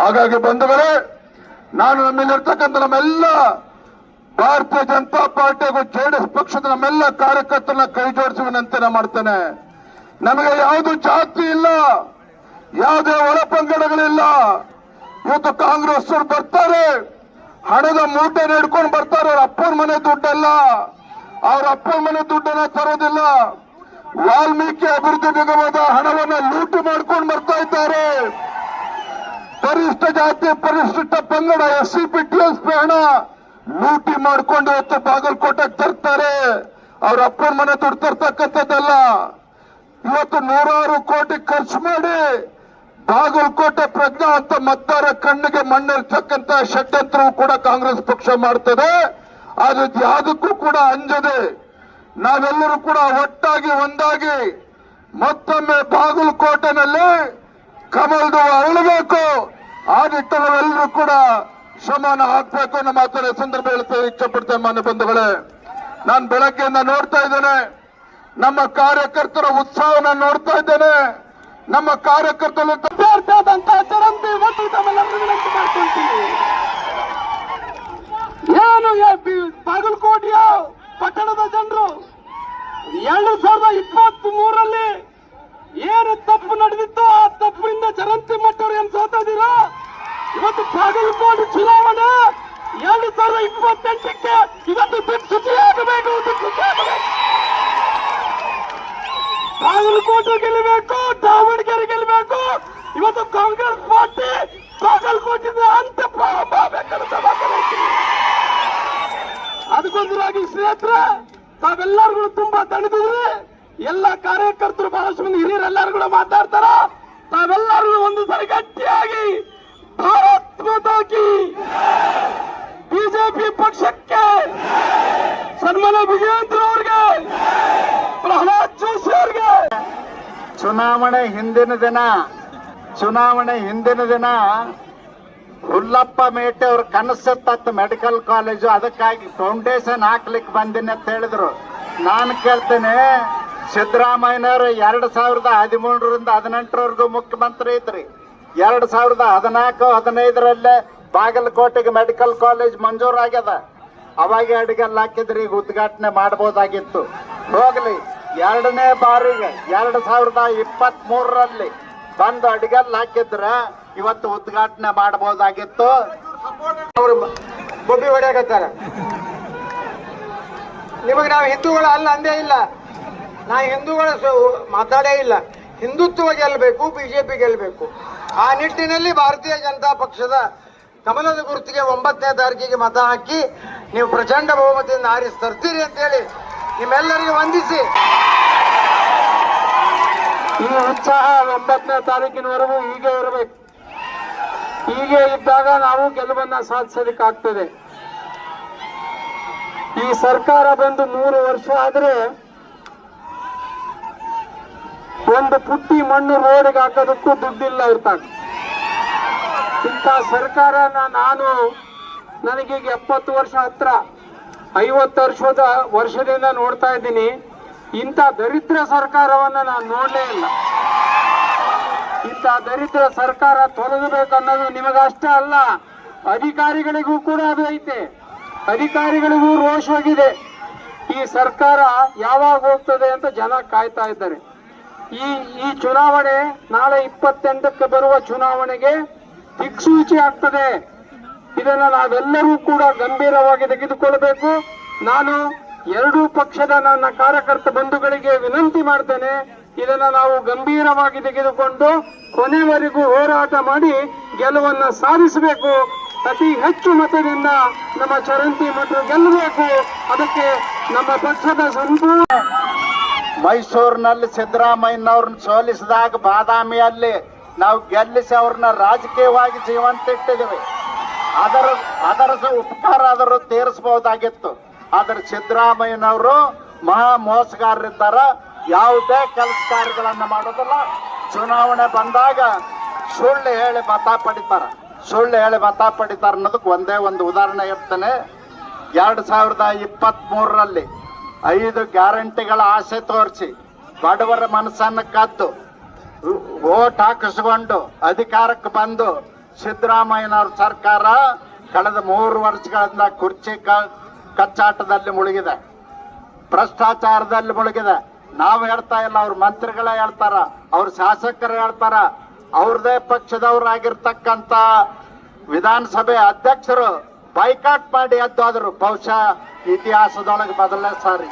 ಹಾಗಾಗಿ ಬಂಧುಗಳೇ, ನಾನು ನಮ್ಮಲ್ಲಿರ್ತಕ್ಕಂಥ ನಮ್ಮೆಲ್ಲ ಭಾರತೀಯ ಜನತಾ ಪಾರ್ಟಿ ಹಾಗೂ ಜೆಡಿಎಸ್ ಪಕ್ಷದ ನಮ್ಮೆಲ್ಲ ಕಾರ್ಯಕರ್ತರನ್ನ ಕೈ ಜೋಡಿಸಿ ವಿನಂತಿನ ಮಾಡ್ತೇನೆ. ನಮಗೆ ಯಾವುದು ಜಾತಿ ಇಲ್ಲ, ಯಾವುದೇ ಒಳಪಂಗಡಗಳಿಲ್ಲ. ಇವತ್ತು ಕಾಂಗ್ರೆಸ್ ಅವರು ಬರ್ತಾರೆ, ಹಣದ ಮೂಟೆ ಹಿಡ್ಕೊಂಡು ಬರ್ತಾರೆ. ಅವ್ರ ಅಪ್ಪನ ಮನೆ ದುಡ್ಡಲ್ಲ, ಅವ್ರ ಅಪ್ಪನ ಮನೆ ದುಡ್ಡನ್ನ ತರೋದಿಲ್ಲ. ವಾಲ್ಮೀಕಿ ಅಭಿವೃದ್ಧಿ ನಿಗಮದ ಹಣವನ್ನ ಲೂಟಿ ಮಾಡ್ಕೊಂಡು ಬರ್ತಾ ಇದ್ದಾರೆ. ಪರಿಶಿಷ್ಟ ಜಾತಿ, ಪರಿಶಿಷ್ಟ ಪಂಗಡ, SC/PTSP ಹಣ ಲೂಟಿ ಮಾಡ್ಕೊಂಡು ಇವತ್ತು ಬಾಗಲಕೋಟೆಗೆ ತರ್ತಾರೆ. ಅವ್ರ ಅಪ್ಪನ ಮನೆ ದುಡ್ಡು ತರ್ತಕ್ಕಂಥದ್ದಲ್ಲ. ಇವತ್ತು 100 ಕೋಟಿ ಖರ್ಚು ಮಾಡಿ ಬಾಗಲಕೋಟೆ ಪ್ರಜ್ಞಾ ಅಂತ ಮತದಾರ ಕಣ್ಣಿಗೆ ಮಣ್ಣಿರ್ತಕ್ಕಂಥ ಷಡ್ಯಂತ್ರವೂ ಕೂಡ ಕಾಂಗ್ರೆಸ್ ಪಕ್ಷ ಮಾಡ್ತದೆ. ಅದು ಯಾವುದಕ್ಕೂ ಕೂಡ ಅಂಜದೆ ನಾವೆಲ್ಲರೂ ಕೂಡ ಒಟ್ಟಾಗಿ ಒಂದಾಗಿ ಮತ್ತೊಮ್ಮೆ ಬಾಗಲಕೋಟೆನಲ್ಲಿ ಕಮಲದ ಅರಳಬೇಕು. ಆ ನಿಟ್ಟಿನಲ್ಲಿ ಎಲ್ಲರೂ ಕೂಡ ಶ್ರಮನ ಹಾಕಬೇಕು ಅನ್ನೋ ಮಾತನ್ನ ಸಂದರ್ಭ ಹೇಳ್ತಾ ಇಚ್ಛಪಡ್ತೇನೆ. ಮಾನ್ಯ ಬಂಧುಗಳೇ, ನಾನು ಬೆಳಗ್ಗೆಯಿಂದ ನೋಡ್ತಾ ಇದ್ದೇನೆ, ನಮ್ಮ ಕಾರ್ಯಕರ್ತರ ಉತ್ಸಾಹನ ನೋಡ್ತಾ ಇದ್ದೇನೆ. ನಮ್ಮ ಕಾರ್ಯಕರ್ತರು ಚರಂತಿ ಒಟ್ಟು ತಮ್ಮೆಲ್ಲರೂ ವಿನಂತಿ ಮಾಡ್ಕೊಳ್ತೀನಿ. ಏನು ಬಾಗಲಕೋಟೆಯ ಪಟ್ಟಣದ ಜನರು 2023ರಲ್ಲಿ ಏನು ತಪ್ಪು ನಡೆದಿತ್ತು, ಆ ತಪ್ಪಿನಿಂದ ಚರಂತಿ ಮಟ್ಟರು ಏನ್ ಸೋತಾ ಇದ್ದೀರಾ? ಇವತ್ತು ಬಾಗಲಕೋಟೆ ಚುನಾವಣೆ 2028ಕ್ಕೆ ಇವತ್ತು ದಿಕ್ಸೂಚಿಯಾಗಬೇಕು. ಬಾಗಲಕೋಟೆ ಗೆಲ್ಲಬೇಕು, ದಾವಣಗೆರೆ ಗೆಲ್ಲಬೇಕು. ಇವತ್ತು ಕಾಂಗ್ರೆಸ್ ಪಾರ್ಟಿ ಬಾಗಲಕೋಟೆಯಿಂದ ಅಂತ ಅದಕ್ಕೋಸ್ಕರಾಗಿ ಸ್ನೇಹಿತರೆ, ತಾವೆಲ್ಲರಿಗೂ ತುಂಬಾ ತಣಿದಿದ್ರಿ. ಎಲ್ಲ ಕಾರ್ಯಕರ್ತರು ಬಹಳಷ್ಟು ಮಂದಿ ಹಿರಿಯರೆಲ್ಲರೂ ಕೂಡ ಮಾತಾಡ್ತಾರ. ತಾವೆಲ್ಲರೂ ಒಂದು ಸರಿ ಗಟ್ಟಿಯಾಗಿ ಭಾರತ್ ಮಾತಾ ಕಿ, ಬಿಜೆಪಿ ಪಕ್ಷಕ್ಕೆ, ಸನ್ಮಾನ್ಯ ವಿಜಯೇಂದ್ರ ಅವರಿಗೆ, ಪ್ರಹ್ಲಾದ್ ಜೋಶಿ ಅವರಿಗೆ. ಚುನಾವಣೆ ಹಿಂದಿನ ದಿನ ಹುಲ್ಲಪ್ಪ ಮೇಟೆ ಅವ್ರ ಕನಸತ್ತ ಮೆಡಿಕಲ್ ಕಾಲೇಜು, ಅದಕ್ಕಾಗಿ ಫೌಂಡೇಶನ್ ಹಾಕ್ಲಿಕ್ಕೆ ಬಂದಿನಿ ಅಂತ ಹೇಳಿದ್ರು. ನಾನು ಕೇಳ್ತೇನೆ, ಸಿದ್ದರಾಮಯ್ಯನವರು 2013ರಿಂದ 2018ರವರೆಗೂ ಮುಖ್ಯಮಂತ್ರಿ ಇದ್ರಿ. 2014-15ರಲ್ಲೇ ಬಾಗಲಕೋಟೆಗೆ ಮೆಡಿಕಲ್ ಕಾಲೇಜ್ ಮಂಜೂರಾಗ್ಯದ. ಅವಾಗ ಅಡಿಗಲ್ ಹಾಕಿದ್ರಿ, ಈಗ ಉದ್ಘಾಟನೆ ಮಾಡಬಹುದಾಗಿತ್ತು. ಹೋಗ್ಲಿ, ಎರಡನೇ ಬಾರಿಗೆ 2023ರಲ್ಲಿ ಬಂದು ಅಡಿಗಲ್ ಹಾಕಿದ್ರ ಇವತ್ತು ಉದ್ಘಾಟನೆ ಮಾಡಬಹುದಾಗಿತ್ತು. ಅವರು ಬೊಬ್ಬಿ ಹೊಡೆಯಕತ್ತಾರ. ನಿಮಗೆ ನಾವು ಹಿಂದೂಗಳು ಅಲ್ಲ ಅಂದೇ ಇಲ್ಲ, ನಾ ಹಿಂದೂಗಳ ಮಾತಾಡೇ ಇಲ್ಲ. ಹಿಂದುತ್ವ ಗೆಲ್ಲಬೇಕು, ಬಿಜೆಪಿ ಗೆಲ್ಲಬೇಕು. ಆ ನಿಟ್ಟಿನಲ್ಲಿ ಭಾರತೀಯ ಜನತಾ ಪಕ್ಷದ ಕಮಲದ ಗುರುತಿಗೆ 9ನೇ ತಾರೀಕಿಗೆ ಮತ ಹಾಕಿ ನೀವು ಪ್ರಚಂಡ ಬಹುಮತದಿಂದ ಆರಿಸಿ ತರ್ತೀರಿ ಅಂತೇಳಿ ನಿಮ್ಮೆಲ್ಲರಿಗೂ ವಂದಿಸಿ, ಈ ಉತ್ಸಾಹ 9ನೇ ತಾರೀಕಿನವರೆಗೂ ಹೀಗೆ ಇರಬೇಕು. ಹೀಗೆ ಇದ್ದಾಗ ನಾವು ಗೆಲುವನ್ನ ಸಾಧಿಸಲಿಕ್ಕಾಗ್ತದೆ. ಈ ಸರ್ಕಾರ ಬಂದು 3 ವರ್ಷ ಆದ್ರೆ ಒಂದು ಪುಟ್ಟಿ ಮಣ್ಣು ರೋಡ್ಗೆ ಹಾಕೋದಕ್ಕೂ ದುಡ್ಡಿಲ್ಲ ಇರ್ತಾನೆ. ಇಂಥ ಸರ್ಕಾರನ ನನಗೀಗ 70 ವರ್ಷ ಹತ್ರ 50 ವರ್ಷದಿಂದ ನೋಡ್ತಾ ಇದ್ದೀನಿ. ಇಂಥ ದರಿದ್ರ ಸರ್ಕಾರವನ್ನ ನಾನು ನೋಡಲೇ ಇಲ್ಲ. ಇಂಥ ದರಿದ್ರ ಸರ್ಕಾರ ತೊಲಗಬೇಕನ್ನೋದು ನಿಮಗಷ್ಟೇ ಅಲ್ಲ, ಅಧಿಕಾರಿಗಳಿಗೂ ಕೂಡ ಅದು ಐತೆ. ಅಧಿಕಾರಿಗಳಿಗೂ ರೋಷವಾಗಿದೆ. ಈ ಸರ್ಕಾರ ಯಾವಾಗ ಹೋಗ್ತದೆ ಅಂತ ಜನ ಕಾಯ್ತಾ ಇದ್ದಾರೆ. ಈ ಚುನಾವಣೆ ನಾಳೆ 28ಕ್ಕೆ ಬರುವ ಚುನಾವಣೆಗೆ ದಿಕ್ಸೂಚಿ ಆಗ್ತದೆ. ಇದನ್ನ ನಾವೆಲ್ಲರೂ ಕೂಡ ಗಂಭೀರವಾಗಿ ತೆಗೆದುಕೊಳ್ಳಬೇಕು. ನಾನು ಎರಡೂ ಪಕ್ಷದ ನನ್ನ ಕಾರ್ಯಕರ್ತ ಬಂಧುಗಳಿಗೆ ವಿನಂತಿ ಮಾಡ್ತೇನೆ, ಇದನ್ನ ನಾವು ಗಂಭೀರವಾಗಿ ತೆಗೆದುಕೊಂಡು ಕೊನೆವರೆಗೂ ಹೋರಾಟ ಮಾಡಿ ಗೆಲುವನ್ನ ಸಾಧಿಸಬೇಕು. ಅತಿ ಹೆಚ್ಚು ಮತದಿಂದ ನಮ್ಮ ಚರಂತಿ ಮಠ ಗೆಲ್ಲಬೇಕು. ಅದಕ್ಕೆ ನಮ್ಮ ಪಕ್ಷದ ಸಂಪೂರ್ಣ ಮೈಸೂರಿನಲ್ಲಿ ಸಿದ್ದರಾಮಯ್ಯನವ್ರನ್ನ ಸೋಲಿಸಿದಾಗ ಬಾದಾಮಿಯಲ್ಲಿ ನಾವು ಗೆಲ್ಲಿಸಿ ಅವ್ರನ್ನ ರಾಜಕೀಯವಾಗಿ ಜೀವಂತ ಇಟ್ಟಿದ್ದೀವಿ. ಅದರ ಉಪಕಾರ ಆದರೂ ತೀರಿಸಬಹುದಾಗಿತ್ತು. ಆದ್ರೆ ಸಿದ್ದರಾಮಯ್ಯನವರು ಮಹಾ ಮೋಸಗಾರರಿದ್ದಾರ. ಯಾವುದೇ ಕೆಲಸ ಕಾರ್ಯಗಳನ್ನ ಮಾಡೋದಿಲ್ಲ. ಚುನಾವಣೆ ಬಂದಾಗ ಸುಳ್ಳು ಹೇಳಿ ಮತ ಪಡಿತಾರ ಅನ್ನೋದಕ್ಕೆ ಒಂದೇ ಒಂದು ಉದಾಹರಣೆ ಇರ್ತೇನೆ. 2023ರಲ್ಲಿ 5 ಗ್ಯಾರಂಟಿಗಳ ಆಸೆ ತೋರಿಸಿ ಬಡವರ ಮನಸ್ಸನ್ನು ಕದ್ದು ಓಟ್ ಹಾಕಿಸ್ಕೊಂಡು ಅಧಿಕಾರಕ್ಕೆ ಬಂದು ಸಿದ್ದರಾಮಯ್ಯನವ್ರ ಸರ್ಕಾರ ಕಳೆದ 3 ವರ್ಷಗಳಿಂದ ಕುರ್ಚಿ ಕಚ್ಚಾಟದಲ್ಲಿ ಮುಳುಗಿದೆ, ಭ್ರಷ್ಟಾಚಾರದಲ್ಲಿ ಮುಳುಗಿದೆ. ನಾವು ಹೇಳ್ತಾ ಇಲ್ಲ, ಅವ್ರ ಮಂತ್ರಿಗಳೇ ಹೇಳ್ತಾರ, ಅವ್ರ ಶಾಸಕರು ಹೇಳ್ತಾರ. ಅವ್ರದೇ ಪಕ್ಷದವರಾಗಿರ್ತಕ್ಕಂಥ ವಿಧಾನಸಭೆ ಅಧ್ಯಕ್ಷರು ಬೈಕಾಟ್ ಮಾಡಿ ಎದ್ದೋದ್ರು. ಬಹುಶಃ ಇತಿಹಾಸದೊಳಗೆ ಮೊದಲನೇ ಸಾರಿ.